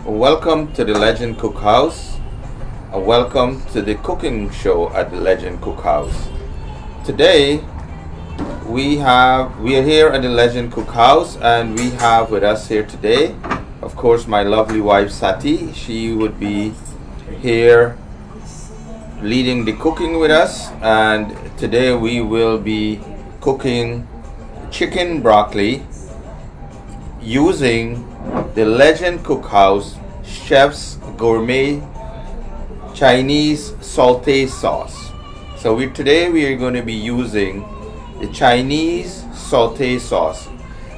Welcome to the Legend Cookhouse. Welcome to the cooking show at the Legend Cookhouse. Today we are here at the Legend Cookhouse, and we have with us here today, of course, my lovely wife Sati. She would be here leading the cooking with us, and today we will be cooking chicken broccoli using the Legend Cookhouse Chef's Gourmet Chinese Sautéed sauce. So today we are going to be using the Chinese Sautéed sauce,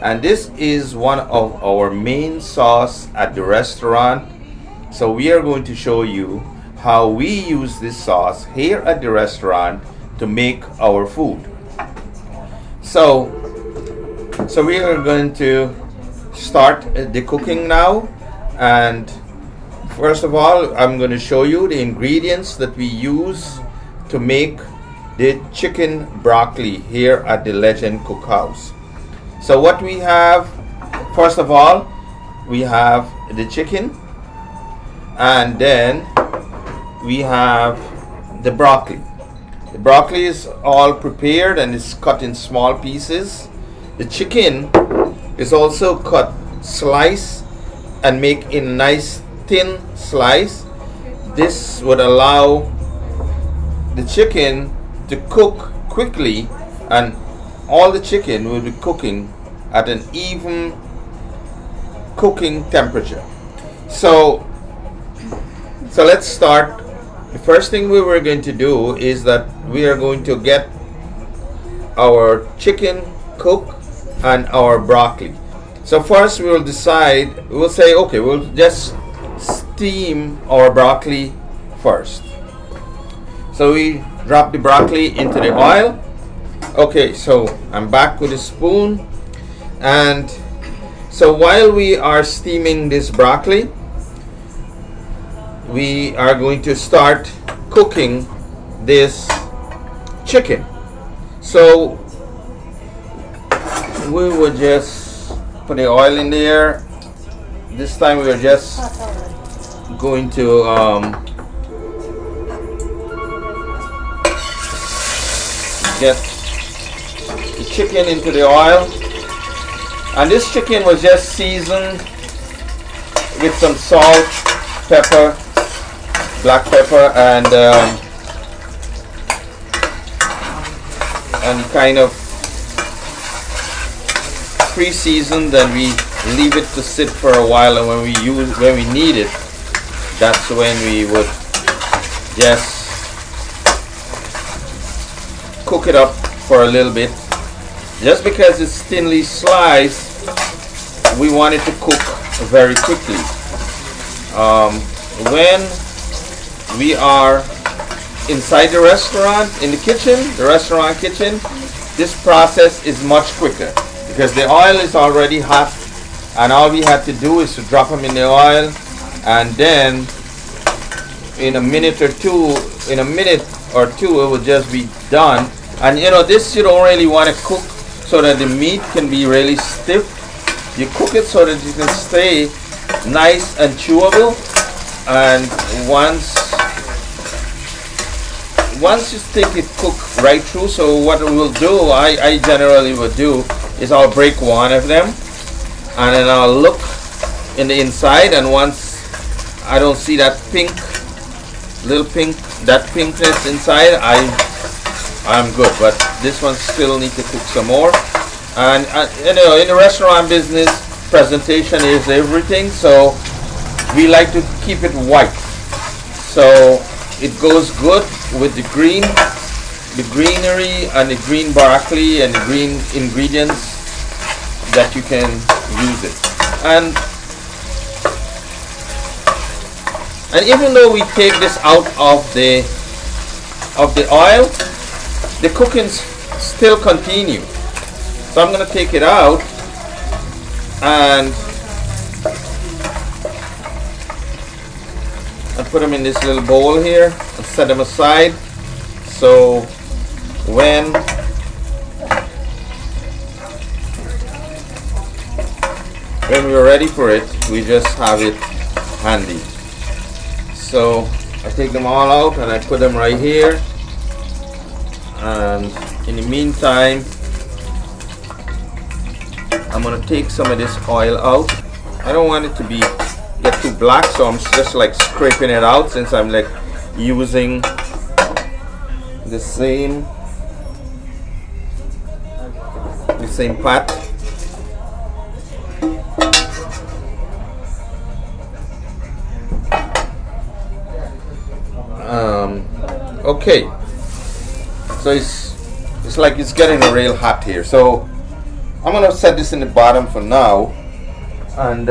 and this is one of our main sauce at the restaurant. So we are going to show you how we use this sauce here at the restaurant to make our food. So we are going to start the cooking now, and first of all I'm going to show you the ingredients that we use to make the chicken broccoli here at the Legend Cookhouse. So what we have, first of all, we have the chicken, and then we have the broccoli. The broccoli is all prepared and is cut in small pieces. The chicken is also cut, slice, and make in nice thin slice. This would allow the chicken to cook quickly, and all the chicken will be cooking at an even cooking temperature. So let's start. The first thing we were going to do is that we are going to get our chicken cooked and our broccoli. So first we will decide, we'll say, okay, we'll just steam our broccoli first. So we drop the broccoli into the oil. Okay, so I'm back with a spoon, and so while we are steaming this broccoli, we are going to start cooking this chicken. So we will just put the oil in there. This time we are just going to get the chicken into the oil, and this chicken was just seasoned with some salt, pepper, black pepper, and kind of pre-seasoned, and we leave it to sit for a while, and when we need it, that's when we would just cook it up for a little bit. Just because it's thinly sliced, we want it to cook very quickly. When we are inside the restaurant, in the kitchen, the restaurant kitchen, this process is much quicker because the oil is already hot, and all we have to do is to drop them in the oil, and then in a minute or two it will just be done. And you know, this you don't really want to cook so that the meat can be really stiff. You cook it so that it can stay nice and chewable, and once you think it cooked right through, so what we'll do, I generally would do, is I'll break one of them, and then I'll look in the inside, and once I don't see that that pinkness inside, I'm good. But this one still needs to cook some more. And you know, in the restaurant business, presentation is everything, so we like to keep it white, so it goes good with the greenery and the green broccoli and the green ingredients that you can use it. And even though we take this out of the oil, the cooking still continue. So I'm going to take it out and put them in this little bowl here and set them aside. So when we're ready for it, we just have it handy. So I take them all out and I put them right here, and in the meantime I'm gonna take some of this oil out. I don't want it to get too black, so I'm just like scraping it out, since I'm like using the same pot. Okay, so it's like it's getting real hot here, so I'm gonna set this in the bottom for now, and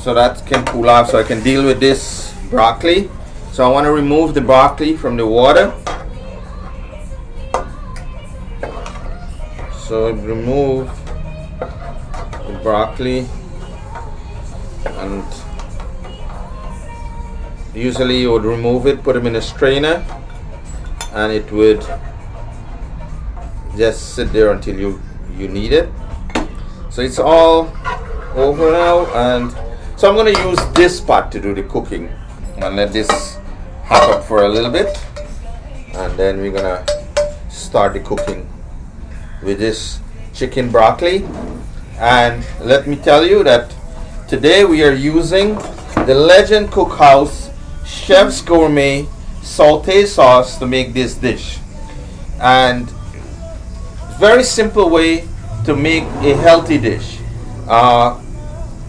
so that can cool off, so I can deal with this broccoli. So I want to remove the broccoli from the water. So remove the broccoli, and usually you would remove it, put them in a strainer, and it would just sit there until you need it. So it's all over now, and so I'm going to use this pot to do the cooking, and let this hot up for a little bit, and then we're gonna start the cooking with this chicken broccoli. And let me tell you that today we are using the Legend Cookhouse Chef's Gourmet Sautéed sauce to make this dish, and very simple way to make a healthy dish.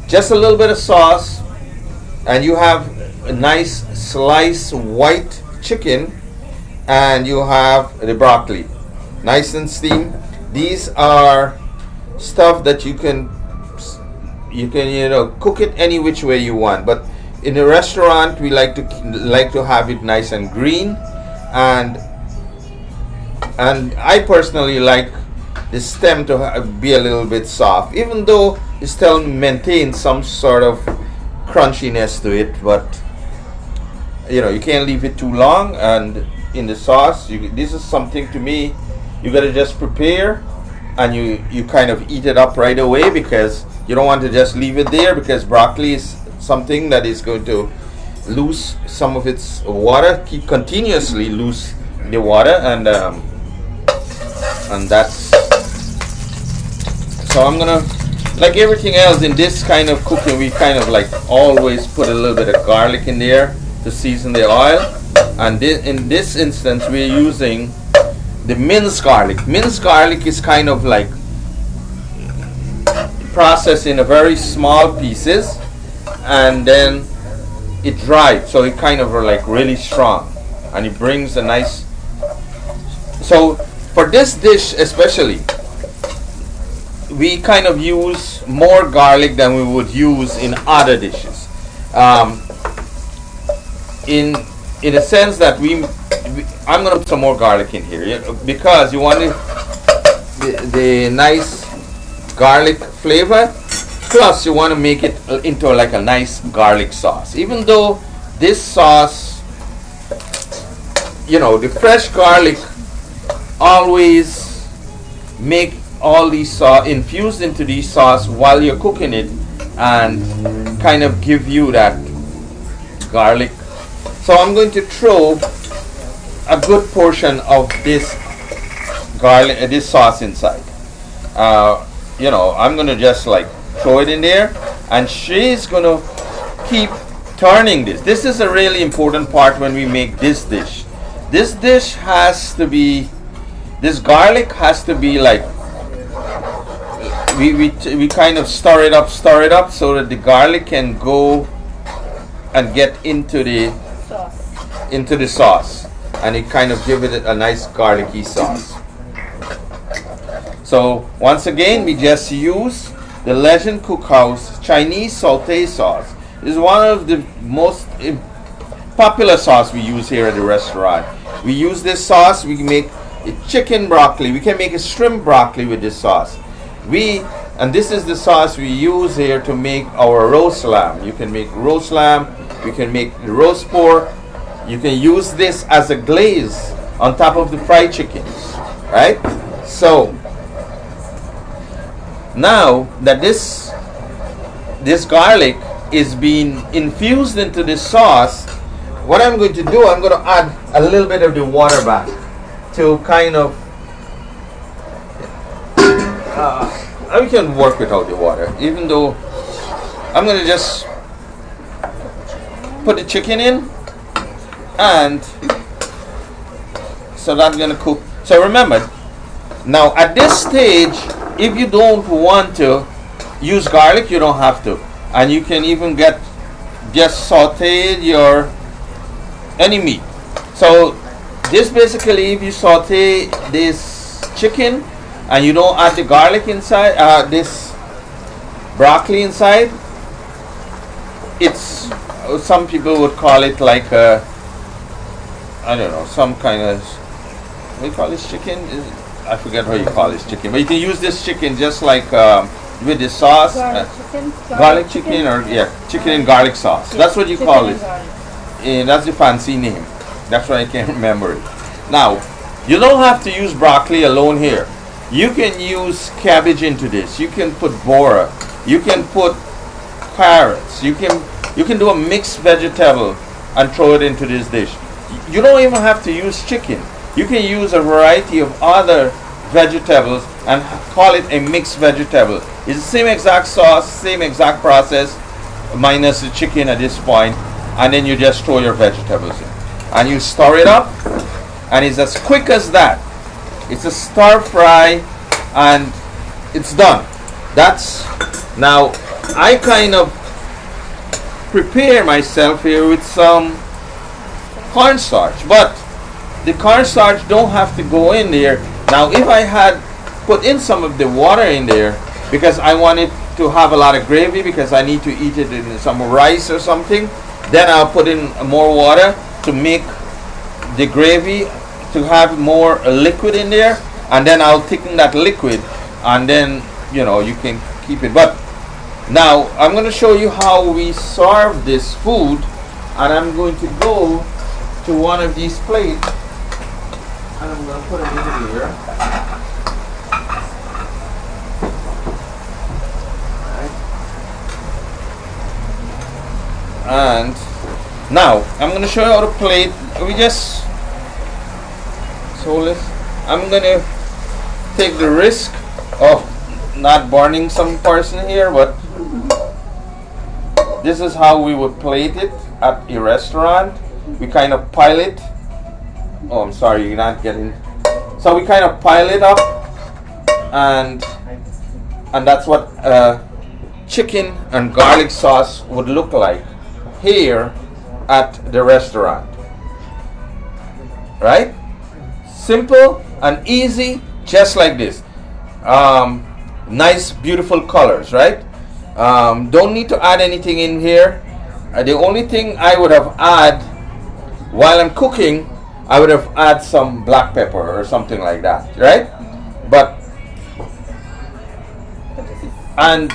Just a little bit of sauce, and you have a nice sliced white chicken, and you have the broccoli nice and steamed. These are stuff that you can cook it any which way you want, but in a restaurant we like to have it nice and green, and I personally like the stem to be a little bit soft, even though it still maintains some sort of crunchiness to it, but you can't leave it too long. And in the sauce, this is something, to me, you gotta just prepare, and you kind of eat it up right away, because you don't want to just leave it there, because broccoli is something that is going to lose some of its water, keep continuously lose the water, and that's, so I'm gonna, like everything else in this kind of cooking, we kind of like always put a little bit of garlic in there to season the oil, and in this instance we're using the minced garlic. Minced garlic is kind of like processed in a very small pieces, and then it dried, so it kind of like really strong, and it brings a nice. So for this dish especially, we kind of use more garlic than we would use in other dishes, in a sense that I'm gonna put some more garlic in here, because you want the nice garlic flavor, plus you want to make it into like a nice garlic sauce. Even though this sauce, the fresh garlic always make all these sauce infused into these sauce while you're cooking it, and kind of give you that garlic. So I'm going to throw a good portion of this garlic, this sauce inside. I'm gonna just like throw it in there, and she's gonna keep turning this. This is a really important part when we make this dish. This dish has to be, this garlic has to be like, we kind of stir it up so that the garlic can go and get into the sauce, and it kind of give it a nice garlicky sauce. So once again, we just use the Legend Cookhouse Chinese Sautéed sauce. This is one of the most popular sauce we use here at the restaurant. We use this sauce, we make a chicken broccoli, we can make a shrimp broccoli with this sauce. And this is the sauce we use here to make our roast lamb. You can make roast lamb, you can make the roast pork, you can use this as a glaze on top of the fried chickens, right? So now that this this garlic is being infused into this sauce, what I'm going to do, I'm going to add a little bit of the water back to kind of, we can work without the water, even though I'm going to just put the chicken in, and so that's going to cook. So remember, now at this stage, if you don't want to use garlic, you don't have to, and you can even get just sauteed your any meat. So this basically, if you saute this chicken and you don't add the garlic inside, this broccoli inside, it's, some people would call it like a, I don't know, some kind of, what do you call this chicken? I forget how you call this chicken, but you can use this chicken just like with the sauce, garlic chicken, or chicken and garlic sauce. That's what you call it. That's the fancy name. That's why I can't remember it. Now, you don't have to use broccoli alone here. You can use cabbage into this. You can put bora. You can put carrots. You can do a mixed vegetable and throw it into this dish. You don't even have to use chicken. You can use a variety of other vegetables and call it a mixed vegetable. It's the same exact sauce, same exact process, minus the chicken at this point, and then you just throw your vegetables in. And you stir it up, and it's as quick as that. It's a stir fry, and it's done. That's, now, I kind of prepare myself here with some cornstarch, but the cornstarch don't have to go in there. Now, if I had put in some of the water in there, because I want it to have a lot of gravy, because I need to eat it in some rice or something, then I'll put in more water to make the gravy to have more liquid in there, and then I'll thicken that liquid, and then you can keep it. But now I'm going to show you how we serve this food, and I'm going to go to one of these plates, and I'm going to put it in here. And now I'm going to show you how to plate. We just I'm going to take the risk of not burning some person here, but this is how we would plate it at a restaurant. We kind of pile it. Oh, I'm sorry, you're not getting. So we kind of pile it up, and that's what chicken and garlic sauce would look like here at the restaurant. Right? Simple and easy, just like this. Nice, beautiful colors, right? Don't need to add anything in here. The only thing I would have add while I'm cooking, I would have add some black pepper or something like that, right? But and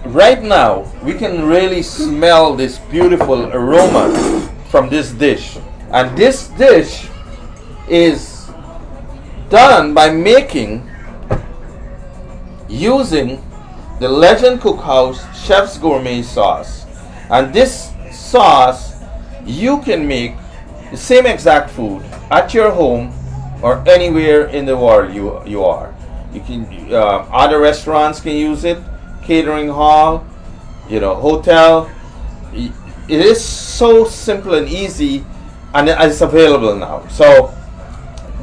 right now we can really smell this beautiful aroma from this dish, and this dish is done by using the Legend Cookhouse Chef's Gourmet sauce. And this sauce, you can make the same exact food at your home or anywhere in the world you are. You can other restaurants can use it, catering hall, hotel. It is so simple and easy, and it's available now. So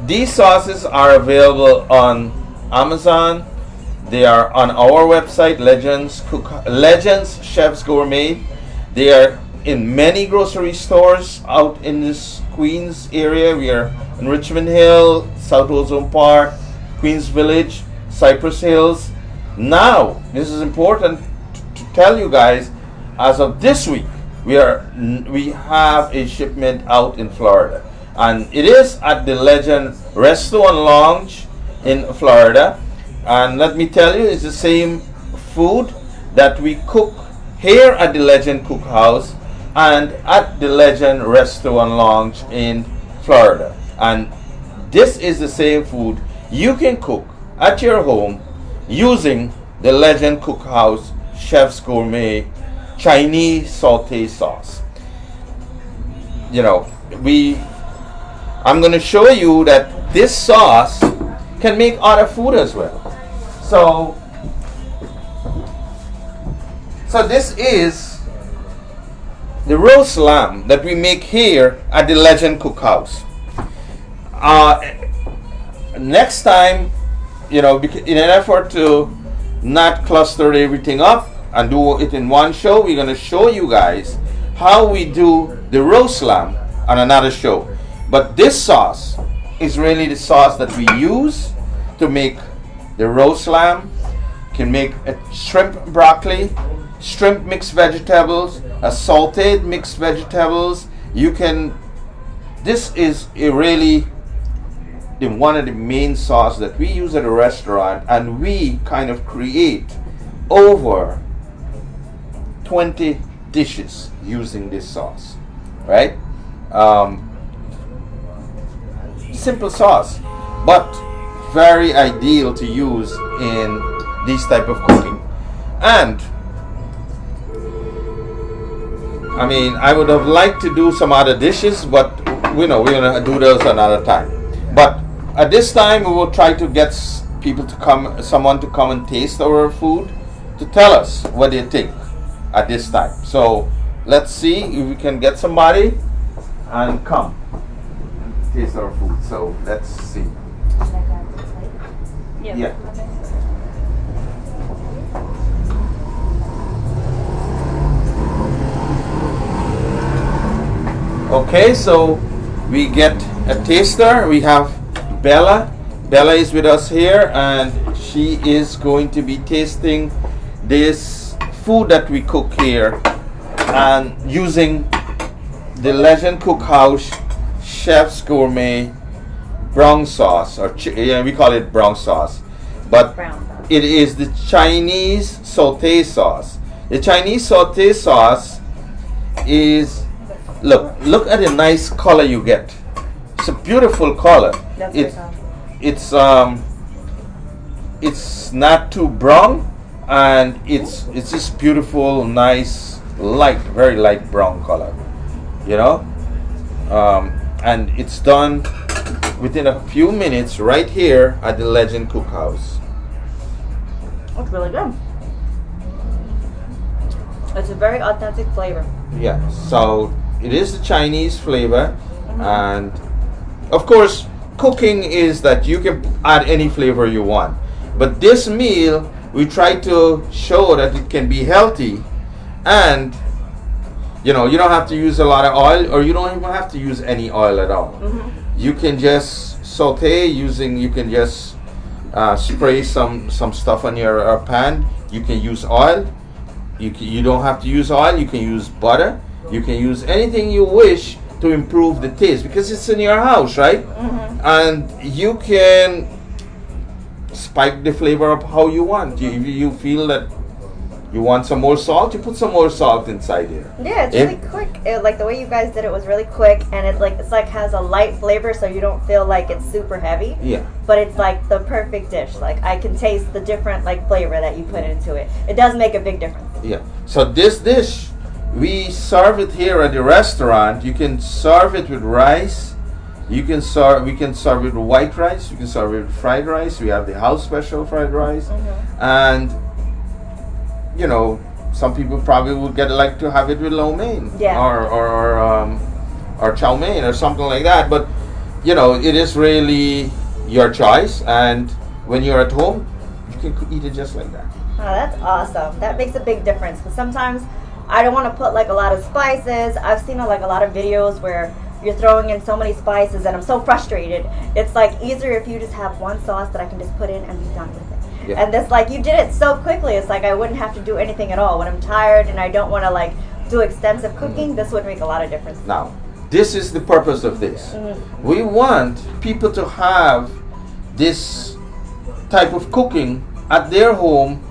these sauces are available on Amazon. They are on our website, Legends Chef's Gourmet. They are in many grocery stores out in this Queens area. We are in Richmond Hill, South Ozone Park, Queens Village, Cypress Hills. Now, this is important to tell you guys, as of this week, we have a shipment out in Florida. And it is at the Legend Resto and Lounge in Florida. And let me tell you, it's the same food that we cook here at the Legend Cookhouse and at the Legend Resto and Lounge in Florida. And this is the same food you can cook at your home using the Legend Cookhouse Chef's Gourmet Chinese Sautéed sauce. You know, I'm going to show you that this sauce can make other food as well. So this is the roast lamb that we make here at the Legend Cookhouse. Next time, in an effort to not cluster everything up and do it in one show, we're going to show you guys how we do the roast lamb on another show. But this sauce is really the sauce that we use to make the roast lamb. Can make a shrimp broccoli, shrimp mixed vegetables, a sautéed mixed vegetables. This is one of the main sauce that we use at a restaurant, and we kind of create over 20 dishes using this sauce, right? Simple sauce, but very ideal to use in this type of cooking. And I would have liked to do some other dishes, but we're gonna do those another time. But at this time, we will try to get someone to come and taste our food to tell us what they think at this time. So let's see if we can get somebody and come taste our food. So let's see. Yeah. Okay, so we get a taster. We have Bella. Bella is with us here, and she is going to be tasting this food that we cook here and using the Legend Cookhouse Chef's Gourmet brown sauce, or we call it brown sauce, but it is the Chinese sauté sauce. The Chinese sauté sauce is, look at the nice color you get. It's a beautiful color. It's not too brown, and it's just beautiful, nice, very light brown color, and it's done within a few minutes right here at the Legend Cookhouse. It's really good. It's a very authentic flavor. Yeah, so it is the Chinese flavor, and of course cooking is that you can add any flavor you want, but this meal we try to show that it can be healthy, and you don't have to use a lot of oil, or you don't even have to use any oil at all. You can just saute you can just spray some stuff on your pan. You can use oil. You don't have to use oil. You can use butter. You can use anything you wish to improve the taste, because it's in your house, right? And you can spike the flavor up how you want. You feel that you want some more salt, you put some more salt inside here. Yeah, it's really quick. Like the way you guys did it was really quick, and it's like has a light flavor, so you don't feel like it's super heavy. Yeah. But it's like the perfect dish. Like I can taste the different flavor that you put into it. It does make a big difference. Yeah. So this dish, we serve it here at the restaurant. You can serve it with rice. We can serve it with white rice. You can serve it with fried rice. We have the house special fried rice, and some people probably would like to have it with lo mein, or chow mein or something like that. But it is really your choice, and when you're at home, you can eat it just like that. Oh, that's awesome. That makes a big difference, because sometimes I don't want to put a lot of spices. I've seen a lot of videos where you're throwing in so many spices, and I'm so frustrated. It's easier if you just have one sauce that I can just put in and be done with it. Yeah. And this, you did it so quickly. It's I wouldn't have to do anything at all. When I'm tired and I don't want to do extensive cooking, this would make a lot of difference. Now, this is the purpose of this. We want people to have this type of cooking at their home,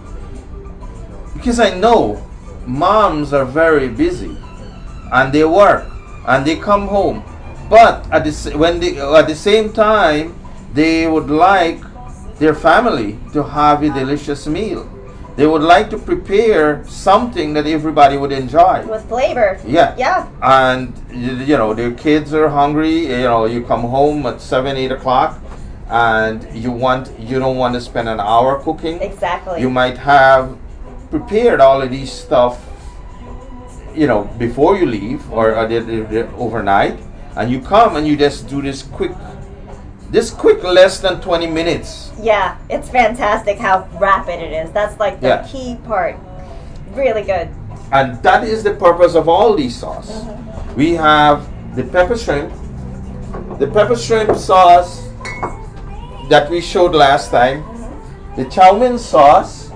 because I know moms are very busy and they work and they come home, but at the same time they would like their family to have a delicious meal. They would like to prepare something that everybody would enjoy. With flavor. Yeah. Yeah. And you know, their kids are hungry. You know, you come home at 7, 8 o'clock, and you don't want to spend an hour cooking. Exactly. You might have prepared all of these stuff, you know, before you leave or overnight, and you come and you just do this quick, less than 20 minutes. Yeah, it's fantastic how rapid it is. That's like the key part. Really good. And that is the purpose of all these sauce. We have the pepper shrimp sauce that we showed last time, the chow mein sauce,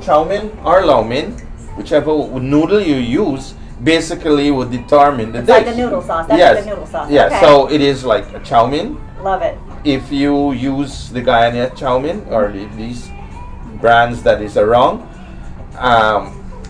chow mein or lau mein, whichever noodle you use, basically will determine the it's dish. like the noodle sauce. That's like the noodle sauce. Yeah, Okay. so it is like a chow mein. Love it. If you use the Guyana chow mein or these brands that is around,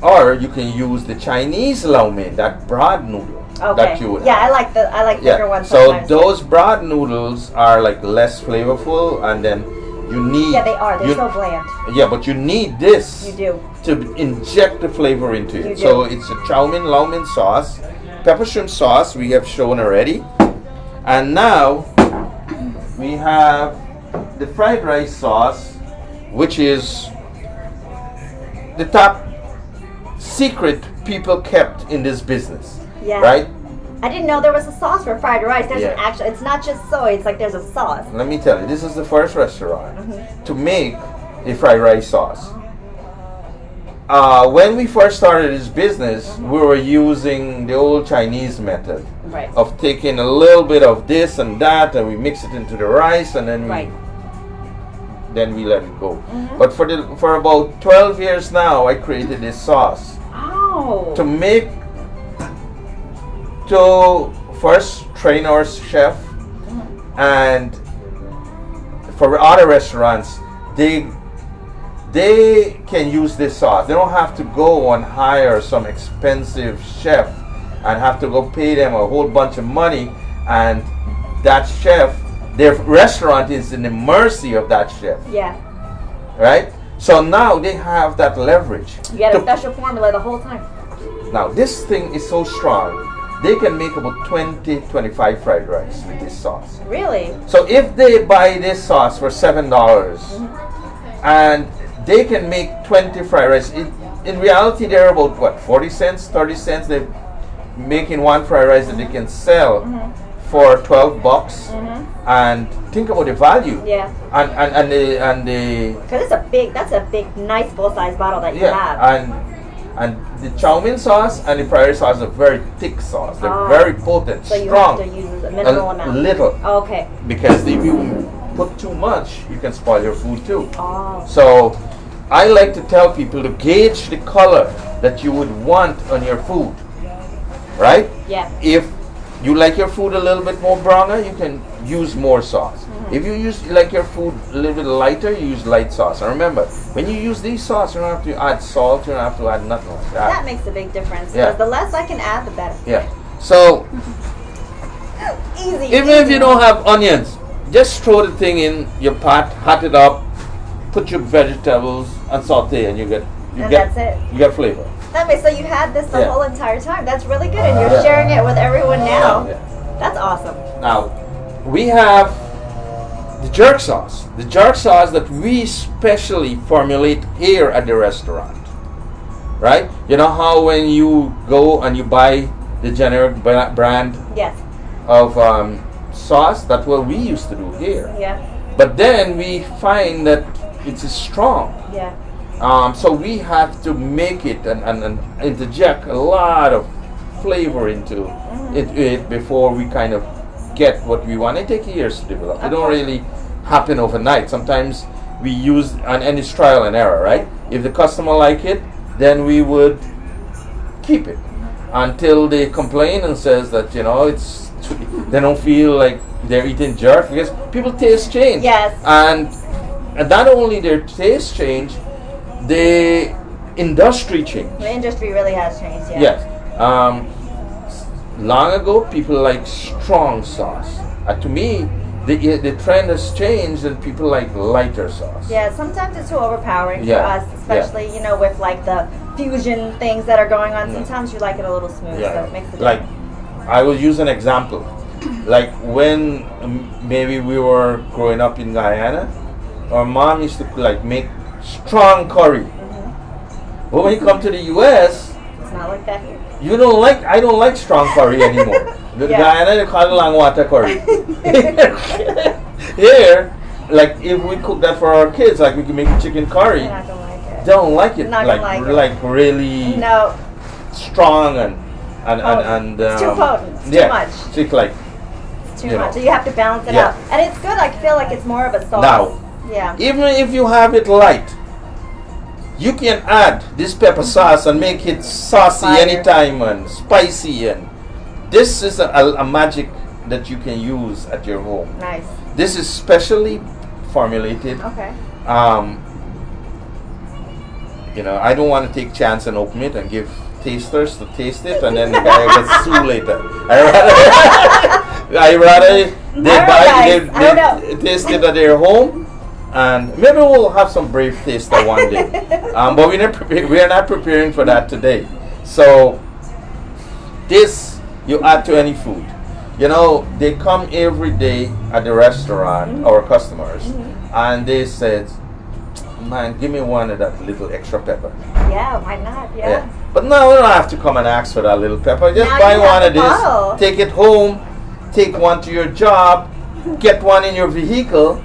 or you can use the Chinese lau mein, that broad noodle that you would. Yeah, I like bigger ones. So sometimes. those broad noodles are like less flavorful, and then you need. Yeah, they are. They're so bland. Yeah, but you need this. You do. To inject the flavor into it. You do. So it's a chow mein, lau mein sauce, pepper shrimp sauce we have shown already, and now we have the fried rice sauce, which is the top secret people kept in this business. Yeah. Right? I didn't know there was a sauce for fried rice. There's an actual. It's not just soy. It's like there's a sauce. Let me tell you, this is the first restaurant to make a fried rice sauce. When we first started this business, we were using the old Chinese method of taking a little bit of this and that, and we mix it into the rice, and then we let it go. But for about 12 years now, I created this sauce to first train our chef, and for other restaurants, they can use this sauce. They don't have to go and hire some expensive chef and have to go pay them a whole bunch of money, and that chef, their restaurant is in the mercy of that chef. Yeah. Right? So now they have that leverage. You get a special formula the whole time. Now this thing is so strong, they can make about 20, 25 fried rice with this sauce. Really? So if they buy this sauce for $7 and they can make 20 fried rice, in reality they're about what, 40 cents, 30 cents, they're making one fried rice that they can sell for $12, and think about the value. Yeah. And the because that's a big, nice full-size bottle that you have. And the chow mein sauce and the fried rice sauce are very thick sauce. They're very potent, so strong. So you have to use a minimal amount. Little. Oh, okay. Because if you put too much, you can spoil your food too. Oh. So I like to tell people to gauge the color that you would want on your food. Right? Yeah. If you like your food a little bit more browner, you can use more sauce. If you like your food a little bit lighter, you use light sauce. And remember, when you use these sauce, you don't have to add salt, you don't have to add nothing like that. That makes a big difference. Yeah. Because the less I can add, the better. Yeah. So, Easy. even if you don't have onions, just throw the thing in your pot, hot it up, put your vegetables, and saute, and you get that's it. You get flavor. That makes so you had this the whole entire time. That's really good, and you're sharing it with everyone now. That's awesome. Now, we have the jerk sauce. The jerk sauce that we specially formulate here at the restaurant. Right? You know how when you go and you buy the generic brand of sauce, that's what we used to do here. Yeah. But then we find that it's strong. Yeah. So we have to make it and interject a lot of flavor into it before we kind of get what we want. It takes years to develop. It don't really happen overnight. Sometimes we use, and it's trial and error, right? If the customer like it, then we would keep it until they complain and says that, you know, they don't feel like they're eating jerk, because people taste change. Yes. And not only their taste change, the industry change. The industry really has changed, yeah. Yes. Long ago, people like strong sauce. To me, the trend has changed and people like lighter sauce. Yeah, sometimes it's too overpowering Yeah. for us, especially with like the fusion things that are going on. Sometimes you like it a little smooth, so it makes it like I will use an example. Like when maybe we were growing up in Guyana, our mom used to like make strong curry. But when you come to the US, it's not like that here. I don't like strong curry anymore. The Guyana, they call it lang water curry. Here, like if we cook that for our kids, like we can make chicken curry. They're not gonna like it. Don't like it. Not gonna like it. Like really No. strong and it's too potent. It's too much. It's like It's too much. So you have to balance it out. And it's good. I feel like it's more of a sauce. Now, even if you have it light, you can add this pepper sauce and make it saucy anytime and spicy, and this is a magic that you can use at your home. Nice. This is specially formulated. Okay. I don't want to take chance and open it and give tasters to taste it and then the guy gets sued later. I rather they taste it at their home, and maybe we'll have some brave taster one day. But we are not preparing for that today. So this you add to any food. They come every day at the restaurant, our customers, and they said, man, give me one of that little extra pepper. Yeah, why not? Yeah. But now we don't have to come and ask for that little pepper. Just buy one of this, take it home, take one to your job, get one in your vehicle.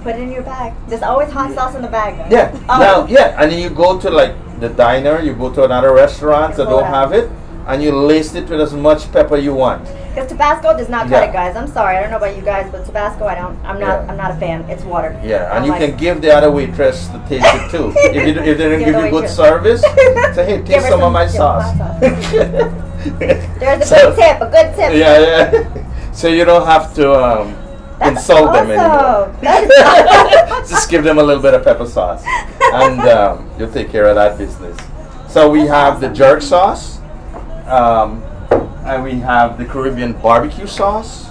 Put it in your bag. There's always hot sauce in the bag. Yeah. And then you go to like the diner, you go to another restaurant that don't have it, and you lace it with as much pepper you want. Because Tabasco does not cut it, guys. I'm sorry, I don't know about you guys, but Tabasco, I'm not a fan. It's water. Yeah, and you can give the other waitress to taste it too. if they don't give you good service, say, hey, taste some of my sauce. There's a good tip. Yeah. So you don't have to insult them anymore. Just give them a little bit of pepper sauce, and you'll take care of that business. So we have the jerk sauce. And we have the Caribbean barbecue sauce.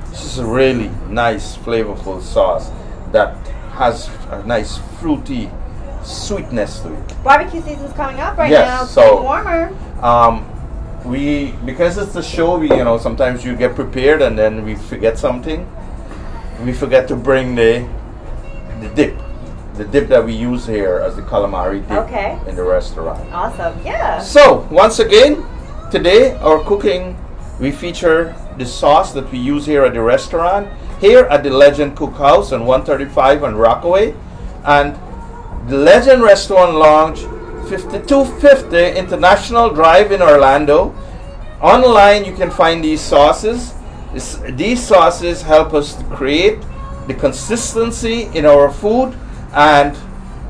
This is a really nice, flavorful sauce that has a nice fruity sweetness to it. Barbecue season's coming up right now. It's so warmer. Because it's the show, sometimes you get prepared and then we forget something. We forget to bring the dip that we use here as the calamari dip in the restaurant. Awesome, yeah. So once again, today, our cooking, we feature the sauce that we use here at the restaurant, here at the Legend Cookhouse on 135 on Rockaway, and the Legend Restaurant Lounge, 5250 International Drive in Orlando. Online, you can find these sauces. These sauces help us to create the consistency in our food, and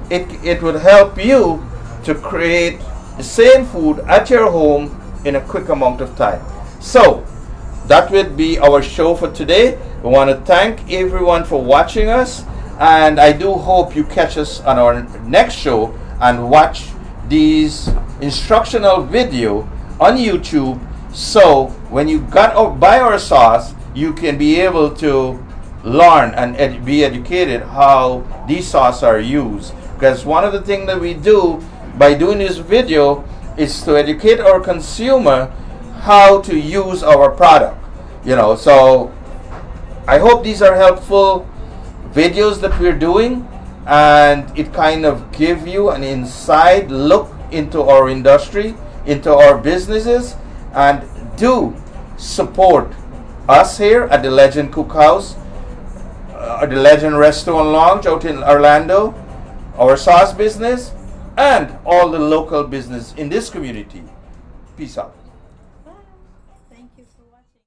it would help you to create the same food at your home in a quick amount of time. So that would be our show for today. We want to thank everyone for watching us, and I do hope you catch us on our next show and watch these instructional video on YouTube, so when you buy our sauce, you can be able to learn and be educated how these sauces are used. Because one of the things that we do by doing this video is to educate our consumer how to use our product. So I hope these are helpful videos that we're doing, and it kind of give you an inside look into our industry, into our businesses, and do support us here at the Legend Cookhouse, the Legend Restaurant Lounge out in Orlando, our sauce business, and all the local business in this community. Peace out.